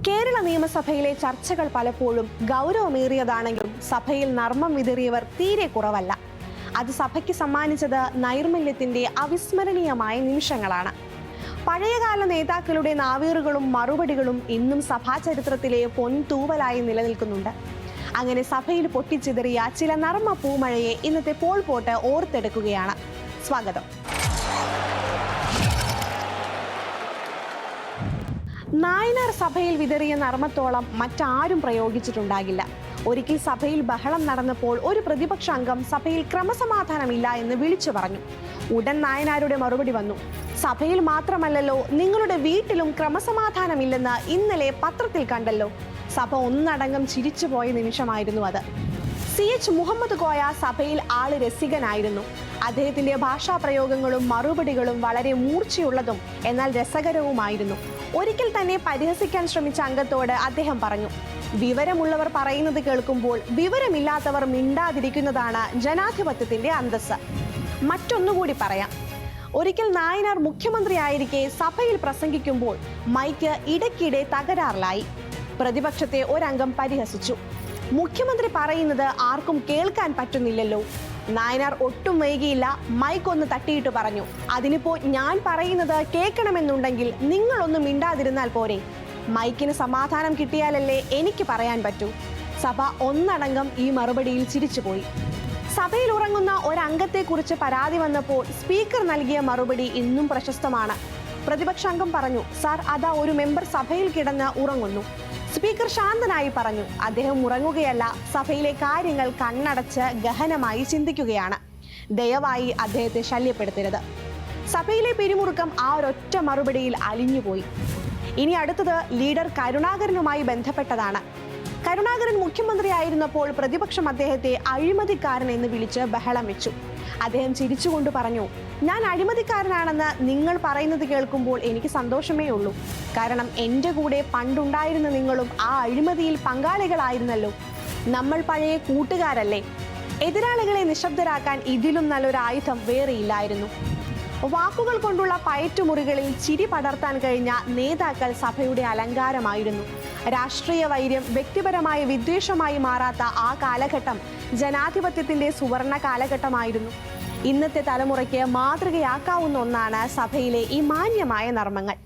കേരള നിയമസഭയിലെ ചർച്ചകൾ പലപ്പോഴും ഗൗരവമേറിയതാണെങ്കിലും സഭയിൽ നർമ്മം വിതറിയവർ തീരെ കുറവല്ല. അത് സഭയ്ക്ക് സമ്മാനിച്ചത് നൈർമല്യത്തിന്റെ അവിസ്മരണീയമായ നിമിഷങ്ങളാണ്. പഴയകാല നേതാക്കളുടെ നാവീറുകളും മറുപടികളും ഇന്നും സഭാചരിത്രത്തിലെ പൊൻതൂവലായി നിലനിൽക്കുന്നുണ്ട്. അങ്ങനെ സഭയിൽ പൊട്ടിച്ചിതറിയ ചില നർമ്മ പൂമഴയെ ഇന്നത്തെ പോൾ പോട്ട് ഓർത്തെടുക്കുകയാണ്. സ്വാഗതം. നായനാർ സഭയിൽ വിതറിയ നർമ്മത്തോളം മറ്റാരും പ്രയോഗിച്ചിട്ടുണ്ടാകില്ല. ഒരിക്കൽ സഭയിൽ ബഹളം നടന്നപ്പോൾ ഒരു പ്രതിപക്ഷ അംഗം സഭയിൽ ക്രമസമാധാനമില്ല എന്ന് വിളിച്ചു പറഞ്ഞു. ഉടൻ നായനാരുടെ മറുപടി വന്നു, സഭയിൽ മാത്രമല്ലല്ലോ, നിങ്ങളുടെ വീട്ടിലും ക്രമസമാധാനമില്ലെന്ന് ഇന്നലെ പത്രത്തിൽ കണ്ടല്ലോ. സഭ ഒന്നടങ്കം ചിരിച്ചുപോയ നിമിഷമായിരുന്നു അത്. CH മുഹമ്മദ് കോയ സഭയിൽ ആള് രസികനായിരുന്നു. അദ്ദേഹത്തിന്റെ ഭാഷാ പ്രയോഗങ്ങളും മറുപടികളും വളരെ മൂർച്ചയുള്ളതും എന്നാൽ രസകരവുമായിരുന്നു. ഒരിക്കൽ തന്നെ പരിഹസിക്കാൻ ശ്രമിച്ച അംഗത്തോട് അദ്ദേഹം പറഞ്ഞു, വിവരമുള്ളവർ പറയുന്നത് കേൾക്കുമ്പോൾ വിവരമില്ലാത്തവർ മിണ്ടാതിരിക്കുന്നതാണ് ജനാധിപത്യത്തിന്റെ അന്തസ്സ്. മറ്റൊന്നുകൂടി പറയാം. ഒരിക്കൽ നായനാർ മുഖ്യമന്ത്രിയായിരിക്കെ സഭയിൽ പ്രസംഗിക്കുമ്പോൾ മൈക്ക് ഇടയ്ക്കിടെ തകരാറിലായി. പ്രതിപക്ഷത്തെ ഒരംഗം പരിഹസിച്ചു. മുഖ്യമന്ത്രി പറയുന്നത് ആർക്കും കേൾക്കാൻ പറ്റുന്നില്ലല്ലോ. നായനാർ ഒട്ടും വൈകിയില്ല, മൈക്ക് ഒന്ന് തട്ടിയിട്ട് പറഞ്ഞു, അതിനിപ്പോ ഞാൻ പറയുന്നത് കേൾക്കണമെന്നുണ്ടെങ്കിൽ നിങ്ങളൊന്നും മിണ്ടാതിരുന്നാൽ പോരെ. മൈക്കിന് സമാധാനം കിട്ടിയാലല്ലേ എനിക്ക് പറയാൻ പറ്റൂ. സഭ ഒന്നടങ്കം ഈ മറുപടിയിൽ ചിരിച്ചുപോയി. സഭയിൽ ഉറങ്ങുന്ന ഒരംഗത്തെക്കുറിച്ച് പരാതി വന്നപ്പോൾ സ്പീക്കർ നൽകിയ മറുപടി ഇന്നും പ്രശസ്തമാണ്. പ്രതിപക്ഷ അംഗം പറഞ്ഞു, സാർ, അതാ ഒരു മെമ്പർ സഭയിൽ കിടന്ന് ഉറങ്ങുന്നു. സ്പീക്കർ ശാന്തനായി പറഞ്ഞു, അദ്ദേഹം ഉറങ്ങുകയല്ല, സഭയിലെ കാര്യങ്ങൾ കണ്ണടച്ച് ഗഹനമായി ചിന്തിക്കുകയാണ്. ദയവായി അദ്ദേഹത്തെ ശല്യപ്പെടുത്തരുത്. സഭയിലെ പിരിമുറുക്കം ആ ഒരൊറ്റ മറുപടിയിൽ അലിഞ്ഞുപോയി. ഇനി അടുത്തത് ലീഡർ കരുണാകരനുമായി ബന്ധപ്പെട്ടതാണ്. കരുണാകരൻ മുഖ്യമന്ത്രിയായിരുന്നപ്പോൾ പ്രതിപക്ഷം അദ്ദേഹത്തെ അഴിമതിക്കാരൻ എന്ന് വിളിച്ച് ബഹളം വെച്ചു. അദ്ദേഹം ചിരിച്ചുകൊണ്ട് പറഞ്ഞു, ഞാൻ അഴിമതിക്കാരനാണെന്ന് നിങ്ങൾ പറയുന്നത് കേൾക്കുമ്പോൾ എനിക്ക് സന്തോഷമേ ഉള്ളൂ. കാരണം എൻ്റെ കൂടെ പണ്ടുണ്ടായിരുന്ന നിങ്ങളും ആ അഴിമതിയിൽ പങ്കാളികളായിരുന്നല്ലോ. നമ്മൾ പഴയ കൂട്ടുകാരല്ലേ. എതിരാളികളെ നിശബ്ദരാക്കാൻ ഇതിലും നല്ലൊരു ആയുധം വേറെയില്ലായിരുന്നു. വാക്കുകൾ കൊണ്ടുള്ള പയറ്റുമുറികളിൽ ചിരി പടർത്താൻ കഴിഞ്ഞ നേതാക്കൾ സഭയുടെ അലങ്കാരമായിരുന്നു. രാഷ്ട്രീയ വൈര്യം വ്യക്തിപരമായ വിദ്വേഷമായി മാറാത്ത ആ കാലഘട്ടം ജനാധിപത്യത്തിന്റെ സുവർണ കാലഘട്ടമായിരുന്നു. ഇന്നത്തെ തലമുറയ്ക്ക് മാതൃകയാക്കാവുന്ന ഒന്നാണ് സഭയിലെ ഈ മാന്യമായ നർമ്മങ്ങൾ.